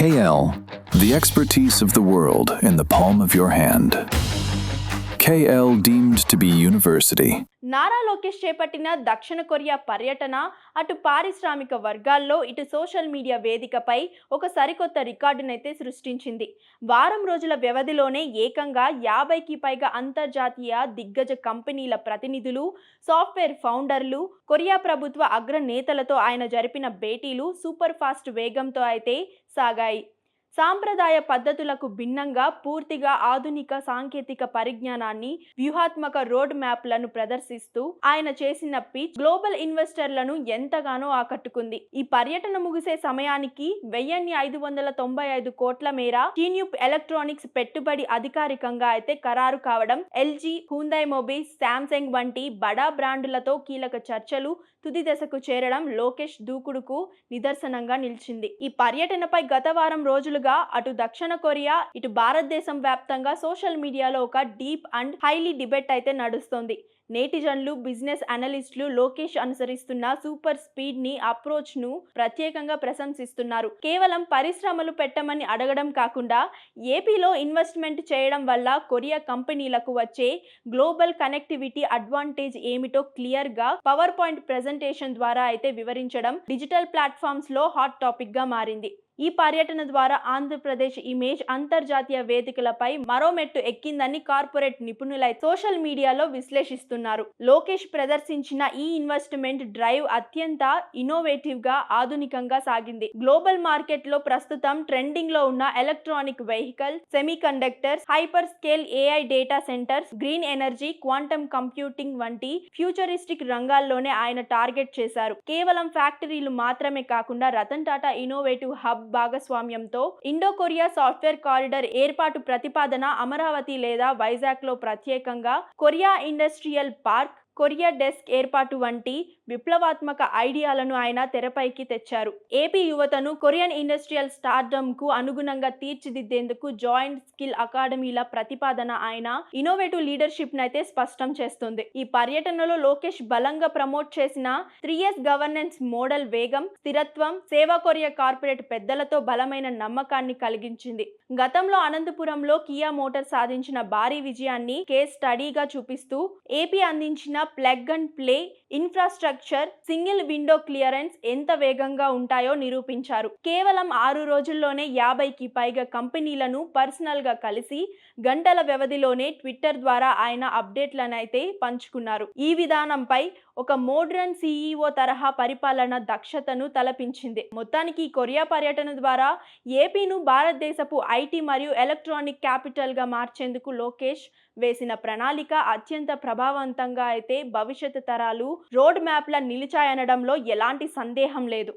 KL, the expertise of the world in the palm of your hand. KL deemed to be university. Nara Lokesh చేపట్టిన దక్షిణ Korea పర్యటన అటు పారిశ్రామిక వర్గాల్లో ఇటు సోషల్ మీడియా వేదికపై ఒక సరికొత్త రికార్డునైతే సృష్టించింది. వారం రోజుల వ్యవధిలోనే ఏకంగా 50కి పైగా అంతర్జాతీయ దిగ్గజ కంపెనీల ప్రతినిధులు, సాఫ్ట్వేర్ ఫౌండర్లు, కొరియా ప్రభుత్వ అగ్రనేతలతో ఆయన జరిపిన భేటీలు సూపర్ ఫాస్ట్ వేగంతో అయితే సాగాయి. సాంప్రదాయ పద్ధతులకు భిన్నంగా పూర్తిగా ఆధునిక సాంకేతిక పరిజ్ఞానాన్ని, వ్యూహాత్మక రోడ్ మ్యాప్లను ప్రదర్శిస్తూ ఆయన చేసిన పిచ్ గ్లోబల్ ఇన్వెస్టర్లను ఎంతగానో ఆకట్టుకుంది. ఈ పర్యటన ముగిసే సమయానికి 1595 కోట్ల మేర టీన్యూప్ ఎలక్ట్రానిక్స్ పెట్టుబడి అధికారికంగా అయితే ఖరారు కావడం, ఎల్జీ, హ్యుందాయ్ మొబిల్స్, శాంసంగ్ వంటి బడా బ్రాండులతో కీలక చర్చలు తుది దశకు చేరడం లోకేష్ దూకుడుకు నిదర్శనంగా నిలిచింది. ఈ పర్యటనపై గత వారం రోజులుగా అటు దక్షిణ కొరియా, ఇటు భారతదేశం వ్యాప్తంగా సోషల్ మీడియాలో ఒక డీప్ అండ్ హైలీ డిబేట్ అయితే నడుస్తోంది. నేటిజన్లు, బిజినెస్ అనలిస్టులు లోకేష్ అనుసరిస్తున్న సూపర్ స్పీడ్ ని అప్రోచ్ ను ప్రత్యేకంగా ప్రశంసిస్తున్నారు. కేవలం పరిశ్రమలు పెట్టమని అడగడం కాకుండా ఏపీలో ఇన్వెస్ట్మెంట్ చేయడం వల్ల కొరియా కంపెనీలకు వచ్చే గ్లోబల్ కనెక్టివిటీ అడ్వాంటేజ్ ఏమిటో క్లియర్ గా పవర్ పాయింట్ ప్రెజెంటేషన్ ద్వారా అయితే వివరించడం డిజిటల్ ప్లాట్ఫామ్స్ లో హాట్ టాపిక్ గా మారింది. ఈ పర్యటన ద్వారా ఆంధ్రప్రదేశ్ ఇమేజ్ అంతర్జాతీయ వేదికలపై మరో మెట్టు ఎక్కిందని కార్పొరేట్ నిపుణులై సోషల్ మీడియాలో విశ్లేషిస్తున్నారు. లోకేష్ ప్రదర్శించిన ఈ ఇన్వెస్ట్మెంట్ డ్రైవ్ అత్యంత ఇన్నోవేటివ్ గా, ఆధునికంగా సాగింది. గ్లోబల్ మార్కెట్ లో ప్రస్తుతం ట్రెండింగ్ లో ఉన్న electronic vehicle, semi conductors, hyper scale AI data centres, green energy, quantum computing వంటి ఫ్యూచరిస్టిక్ రంగాల్లోనే ఆయన టార్గెట్ చేశారు. కేవలం ఫ్యాక్టరీలు మాత్రమే కాకుండా రతన్ టాటా ఇన్నోవేటివ్ హబ్ భాగస్వామ్యంతో ఇండో కొరియా సాఫ్ట్వేర్ కారిడార్ ఏర్పాటు ప్రతిపాదన, అమరావతి లేదా వైజాగ్ లో ప్రత్యేకంగా Korea industrial park, Korea desk ఏర్పాటు వంటి విప్లవాత్మక ఐడియాలను ఆయన తెరపైకి తెచ్చారు. ఏపీ యువతను కొరియన్ ఇండస్ట్రియల్ స్టార్డమ్ కు అనుగుణంగా తీర్చిదిద్దేందుకు జాయింట్ స్కిల్ అకాడమీల ప్రతిపాదన ఆయన ఇన్నోవేటివ్ లీడర్షిప్ నైతే స్పష్టం చేస్తుంది. ఈ పర్యటనలో లోకేష్ బలంగా ప్రమోట్ చేసిన 3S గవర్నెన్స్ మోడల్ వేగం, స్థిరత్వం సేవా కొరియా కార్పొరేట్ పెద్దలతో బలమైన నమ్మకాన్ని కలిగించింది. గతంలో అనంతపురంలో కియా మోటార్ సాధించిన భారీ విజయాన్ని కేస్ స్టడీగా చూపిస్తూ ఏపీ అందించిన plug and play infrastructure, single window clearance ఎంత వేగంగా ఉంటాయో నిరూపించారు. కేవలం 6 రోజుల్లోనే 50కి పైగా కంపెనీలను పర్సనల్ గా కలిసి గంటల వ్యవధిలోనే ట్విట్టర్ ద్వారా ఆయన అప్డేట్లనైతే పంచుకున్నారు. ఈ విధానంపై ఒక మోడ్రన్ CEO తరహా పరిపాలన దక్షతను తలపించింది. మొత్తానికి ఈ కొరియా పర్యటన ద్వారా ఏపీను భారతదేశపు ఐటీ మరియు ఎలక్ట్రానిక్ క్యాపిటల్ గా మార్చేందుకు లోకేష్ వేసిన ప్రణాళిక అత్యంత ప్రభావవంతంగా అయితే భవిష్యత్ తరాలు రోడ్ మ్యాప్ల నిలిచాయనడంలో ఎలాంటి సందేహం లేదు.